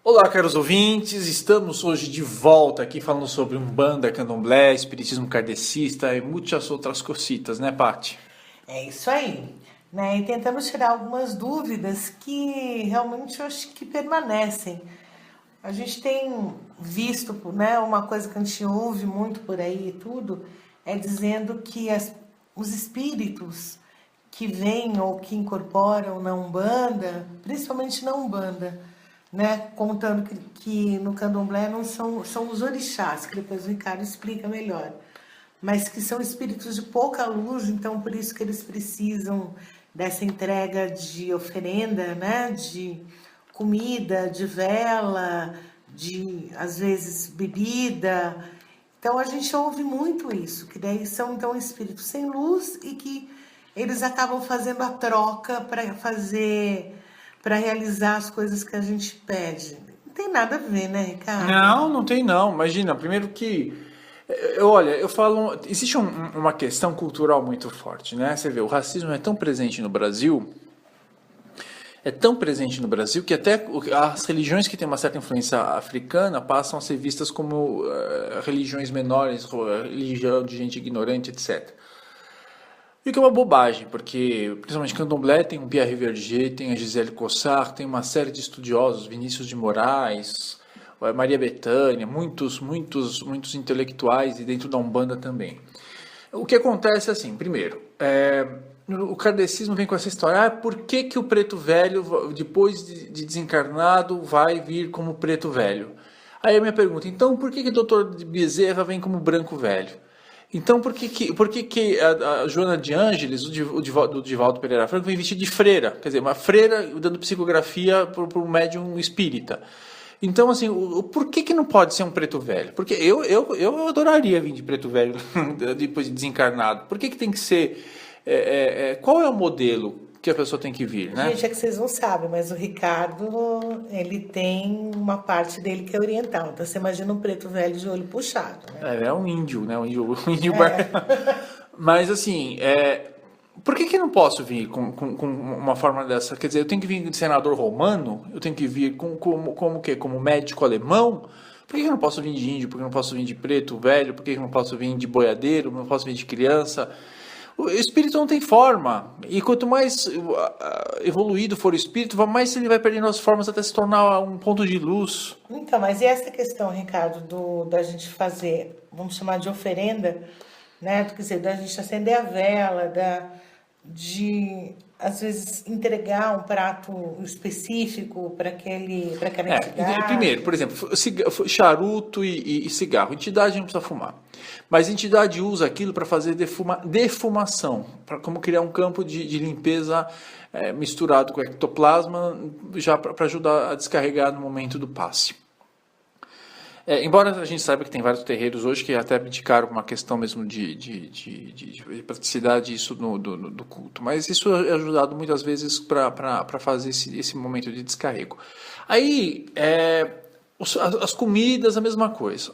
Olá, caros ouvintes, estamos hoje de volta aqui falando sobre Umbanda, Candomblé, Espiritismo Kardecista e muitas outras cositas, né, Paty? É isso aí, né? E tentamos tirar algumas dúvidas que realmente eu acho que permanecem. A gente tem visto, né, uma coisa que a gente ouve muito por aí e tudo, é dizendo que os espíritos que vêm ou que incorporam na Umbanda, principalmente na Umbanda, né, contando que no Candomblé não são os orixás, que depois o Ricardo explica melhor, mas que são espíritos de pouca luz, então por isso que eles precisam dessa entrega de oferenda, né, de comida, de vela, de às vezes bebida. Então a gente ouve muito isso, que daí são então espíritos sem luz e que eles acabam fazendo a troca para realizar as coisas que a gente pede. Não tem nada a ver, né, Ricardo? Não, não tem não. Imagina, primeiro que, olha, eu falo, existe uma questão cultural muito forte, né? Você vê, o racismo é tão presente no Brasil que até as religiões que têm uma certa influência africana passam a ser vistas como religiões menores, religião de gente ignorante, etc. E que é uma bobagem, porque principalmente Candomblé tem o Pierre Verger, tem a Gisele Cossart, tem uma série de estudiosos, Vinícius de Moraes, Maria Bethânia, muitos intelectuais e dentro da Umbanda também. O que acontece é assim, primeiro, o kardecismo vem com essa história, por que que o preto velho, depois de desencarnado, vai vir como preto velho? Aí a minha pergunta, então por que que o Dr. Bezerra vem como branco velho? Então, por que que a Joana de Ângeles, do Divaldo Pereira Franco, vem vestida de freira? Quer dizer, uma freira dando psicografia para um médium espírita. Então, assim, por que que não pode ser um preto velho? Porque eu adoraria vir de preto velho depois de desencarnado. Por que que tem que ser... qual é o modelo que a pessoa tem que vir, né? Gente, é que vocês não sabem, mas o Ricardo, ele tem uma parte dele que é oriental. Então você imagina um preto velho de olho puxado, né? É um índio, né? Um índio Mas assim, por que que eu não posso vir com uma forma dessa? Quer dizer, eu tenho que vir de senador romano? Eu tenho que vir como o quê? Como médico alemão? Por que que eu não posso vir de índio? Por que eu não posso vir de preto velho? Por que que eu não posso vir de boiadeiro? Não posso vir de criança? O espírito não tem forma. E quanto mais evoluído for o espírito, mais ele vai perdendo as formas até se tornar um ponto de luz. Então, mas e essa questão, Ricardo, da gente fazer, vamos chamar de oferenda, né? Quer dizer, da gente acender a vela, de às vezes entregar um prato específico para aquela Primeiro, entidade. por exemplo, charuto e cigarro. Entidade não precisa fumar. Mas a entidade usa aquilo para fazer defumação, para como criar um campo de limpeza misturado com ectoplasma, já para ajudar a descarregar no momento do passe. Embora a gente saiba que tem vários terreiros hoje que até abdicaram uma questão mesmo de praticidade isso do culto, mas isso é ajudado muitas vezes para fazer esse momento de descarrego. Aí, as comidas, a mesma coisa.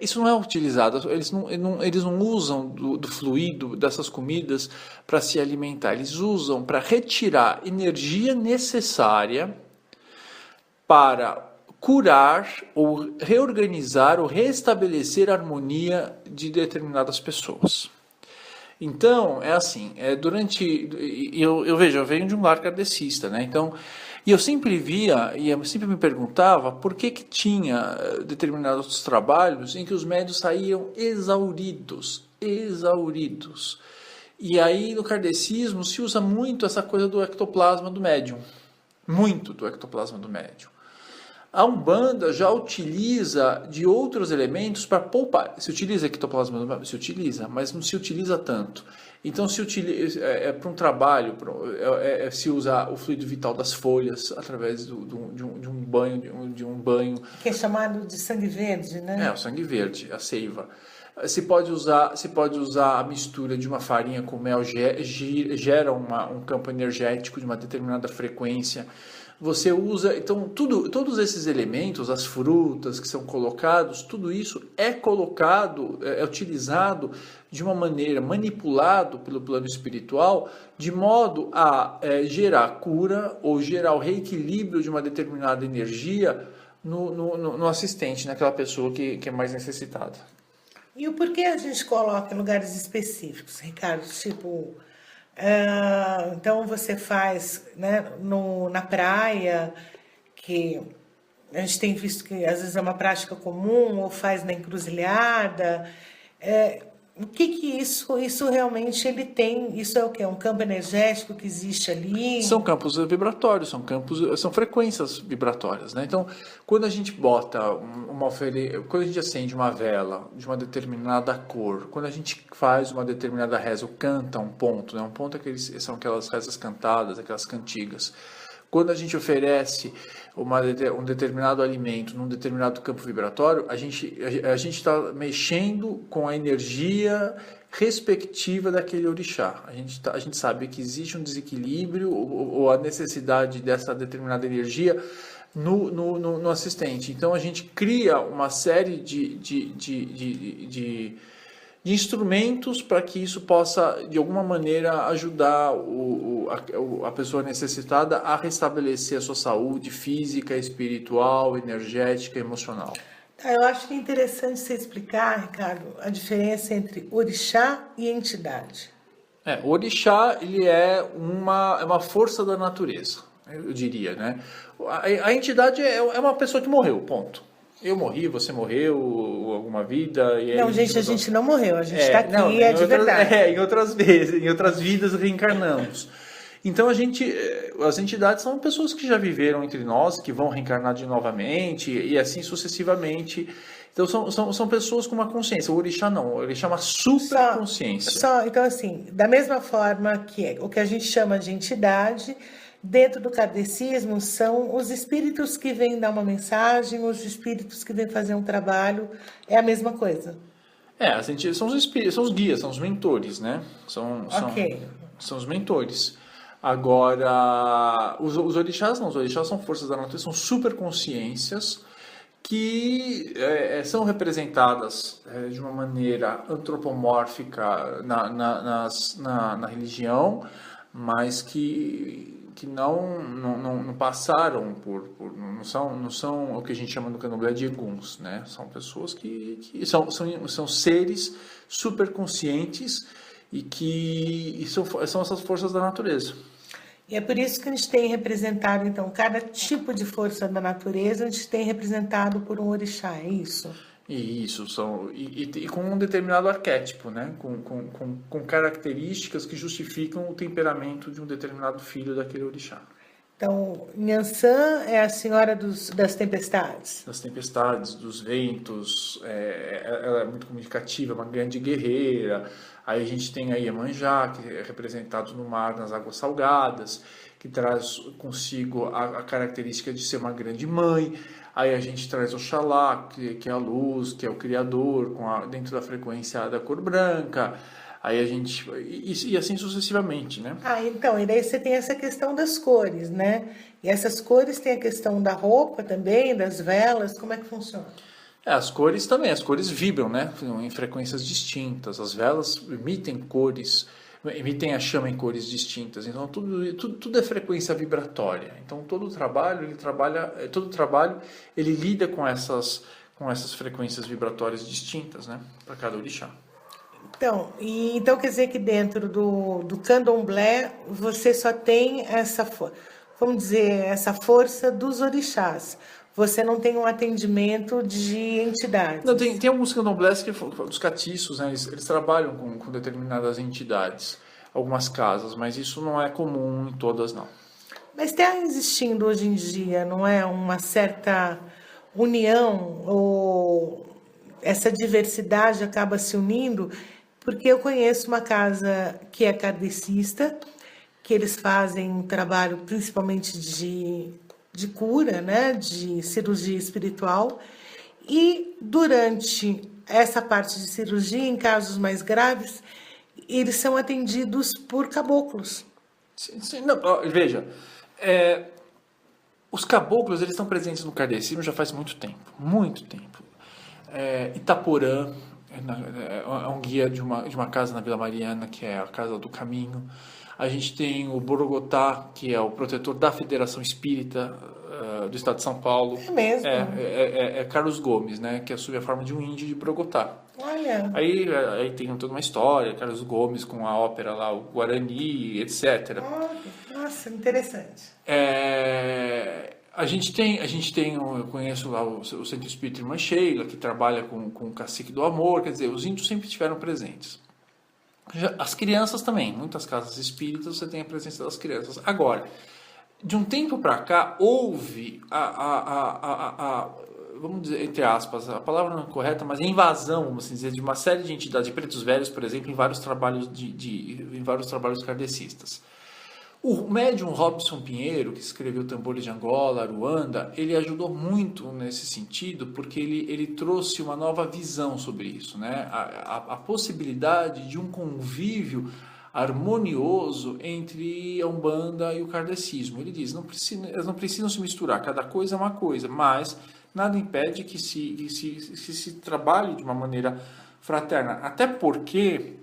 Isso não é utilizado, eles não usam do fluido dessas comidas para se alimentar, eles usam para retirar energia necessária para curar ou reorganizar ou restabelecer a harmonia de determinadas pessoas. Então, é assim, eu vejo, eu venho de um lar kardecista, né? Então, e eu sempre via, e eu sempre me perguntava por que que tinha determinados trabalhos em que os médios saíam exauridos. E aí no kardecismo se usa muito essa coisa do ectoplasma do médium, muito do ectoplasma do médium. A Umbanda já utiliza de outros elementos para poupar. Se utiliza ectoplasma, se utiliza, mas não se utiliza tanto. Então se utiliza para um trabalho, se usa o fluido vital das folhas através de um banho. Que é chamado de sangue verde, né? O sangue verde, a seiva. Se pode usar a mistura de uma farinha com mel, gera um campo energético de uma determinada frequência. Você usa, então, todos esses elementos, as frutas que são colocados, tudo isso é colocado, é utilizado de uma maneira, manipulado pelo plano espiritual, de modo a gerar cura ou gerar o reequilíbrio de uma determinada energia no assistente, naquela pessoa que é mais necessitada. E o porquê a gente coloca em lugares específicos, Ricardo? Tipo, então você faz, né, na praia, que a gente tem visto que às vezes é uma prática comum, ou faz na encruzilhada. O que isso realmente ele tem? Isso é o quê? Um campo energético que existe ali? São campos vibratórios, são frequências vibratórias, né? Então, quando a gente quando a gente acende uma vela de uma determinada cor, quando a gente faz uma determinada reza, ou canta um ponto, né? Um ponto são aquelas rezas cantadas, aquelas cantigas. Quando a gente oferece um determinado alimento num determinado campo vibratório, a gente está mexendo com a energia respectiva daquele orixá. A gente sabe que existe um desequilíbrio ou a necessidade dessa determinada energia no assistente. Então a gente cria uma série de instrumentos para que isso possa, de alguma maneira, ajudar a pessoa necessitada a restabelecer a sua saúde física, espiritual, energética e emocional. Eu acho que é interessante você explicar, Ricardo, a diferença entre orixá e entidade. O orixá, ele é uma força da natureza, eu diria, né? A entidade é uma pessoa que morreu, ponto. Eu morri, você morreu, alguma vida... Não, gente, a gente não morreu, a gente está aqui, é de verdade. Em outras vidas reencarnamos. Então as entidades são pessoas que já viveram entre nós, que vão reencarnar novamente, e assim sucessivamente. Então são pessoas com uma consciência. O orixá não, o orixá é uma super consciência. Então assim, da mesma forma que o que a gente chama de entidade... Dentro do kardecismo, são os espíritos que vêm dar uma mensagem, os espíritos que vêm fazer um trabalho, é a mesma coisa. São os espíritos, são os guias, são os mentores, né? São os mentores. Agora, os orixás não, os orixás são forças da natureza, são superconsciências que são representadas de uma maneira antropomórfica na religião, mas que não passaram não são o que a gente chama no candomblé de eguns, né? São pessoas que são seres superconscientes e são essas forças da natureza. E é por isso que a gente tem representado, então, cada tipo de força da natureza, a gente tem representado por um orixá, é isso? Isso, e com um determinado arquétipo, né? Com características que justificam o temperamento de um determinado filho daquele orixá. Então, Nhançã é a senhora das tempestades? Das tempestades, dos ventos, ela é muito comunicativa, uma grande guerreira. Aí a gente tem a Iemanjá, que é representado no mar, nas águas salgadas, que traz consigo a característica de ser uma grande mãe. Aí a gente traz Oxalá, que é a luz, que é o Criador, dentro da frequência da cor branca. Aí a gente... E assim sucessivamente, né? Então, e daí você tem essa questão das cores, né? E essas cores tem a questão da roupa também, das velas, como é que funciona? As cores também, as cores vibram, né? Em frequências distintas. As velas emitem a chama em cores distintas. Então tudo é frequência vibratória. Então todo trabalho ele lida com essas frequências vibratórias distintas, né? Para cada orixá. Então quer dizer que dentro do candomblé você só tem essa força dos orixás. Você não tem um atendimento de entidades. Não, tem alguns candomblés os catiços, né, eles trabalham com determinadas entidades, algumas casas, mas isso não é comum em todas, não. Mas está existindo hoje em dia, não é, uma certa união, ou essa diversidade acaba se unindo, porque eu conheço uma casa que é kardecista, que eles fazem um trabalho principalmente de cura, né, de cirurgia espiritual, e durante essa parte de cirurgia, em casos mais graves, eles são atendidos por caboclos. Sim, não, veja, os caboclos eles estão presentes no kardecismo já faz muito tempo, muito tempo. Itaporã é um guia de uma casa na Vila Mariana, que é a Casa do Caminho. A gente tem o Borogotá, que é o protetor da Federação Espírita do estado de São Paulo. É mesmo? É Carlos Gomes, né? Que assume a forma de um índio de Bogotá. Olha. Aí tem toda uma história, Carlos Gomes com a ópera lá, o Guarani, etc. Nossa, interessante. A gente tem, eu conheço lá o Centro Espírita Irmã Sheila, que trabalha com o Cacique do Amor, quer dizer, os índios sempre estiveram presentes. As crianças também, muitas casas espíritas você tem a presença das crianças. Agora, de um tempo para cá, houve vamos dizer, entre aspas, a palavra não é correta, mas a invasão, vamos dizer, de uma série de entidades, de pretos velhos, por exemplo, em vários trabalhos em vários trabalhos kardecistas. O médium Robson Pinheiro, que escreveu Tambores de Angola, Ruanda, ele ajudou muito nesse sentido, porque ele trouxe uma nova visão sobre isso, né? A possibilidade de um convívio harmonioso entre a Umbanda e o kardecismo. Ele diz, elas não precisam se misturar, cada coisa é uma coisa, mas nada impede que se trabalhe de uma maneira fraterna. Até porque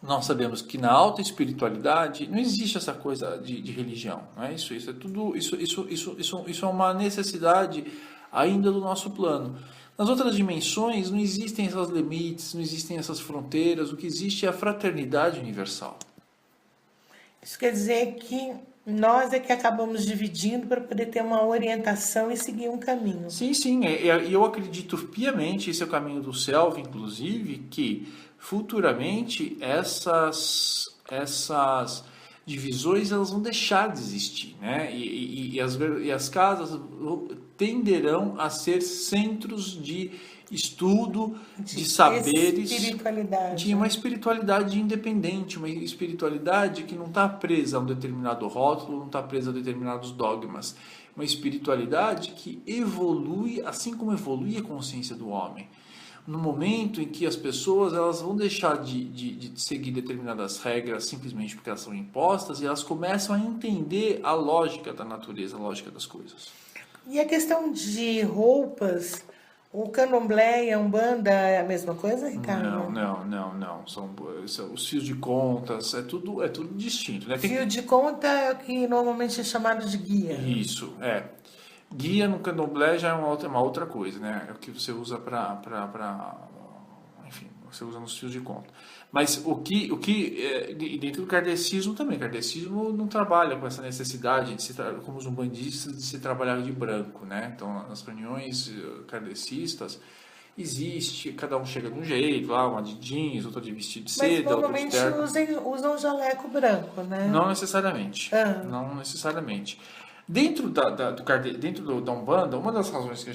nós sabemos que na alta espiritualidade não existe essa coisa de religião, não é isso? Isso é tudo, isso é uma necessidade ainda do nosso plano. Nas outras dimensões não existem esses limites, não existem essas fronteiras. O que existe é a fraternidade universal. Isso quer dizer que nós é que acabamos dividindo para poder ter uma orientação e seguir um caminho. Sim, sim. E eu acredito piamente, esse é o caminho do Selva, inclusive, que futuramente essas divisões elas vão deixar de existir, né? E as casas tenderão a ser centros de estudo, de saberes, de uma espiritualidade independente, uma espiritualidade que não está presa a um determinado rótulo, não está presa a determinados dogmas, uma espiritualidade que evolui assim como evolui a consciência do homem. No momento em que as pessoas elas vão deixar de seguir determinadas regras simplesmente porque elas são impostas e elas começam a entender a lógica da natureza, a lógica das coisas. E a questão de roupas, o candomblé e a umbanda é a mesma coisa, Ricardo? Não. São os fios de contas, é tudo distinto, né? Fio de conta é o que normalmente é chamado de guia. Isso, Guia no candomblé já é uma outra coisa, né? É o que você usa enfim, você usa nos fios de conta. Mas dentro do kardecismo também, o kardecismo não trabalha com essa necessidade como os umbandistas de se trabalhar de branco, né? Então, nas reuniões kardecistas existe, cada um chega de um jeito, uma de jeans, outro de vestido de seda, outro de terno. Mas normalmente usam jaleco branco, né? Não necessariamente. Não necessariamente. Dentro da Umbanda, uma das razões que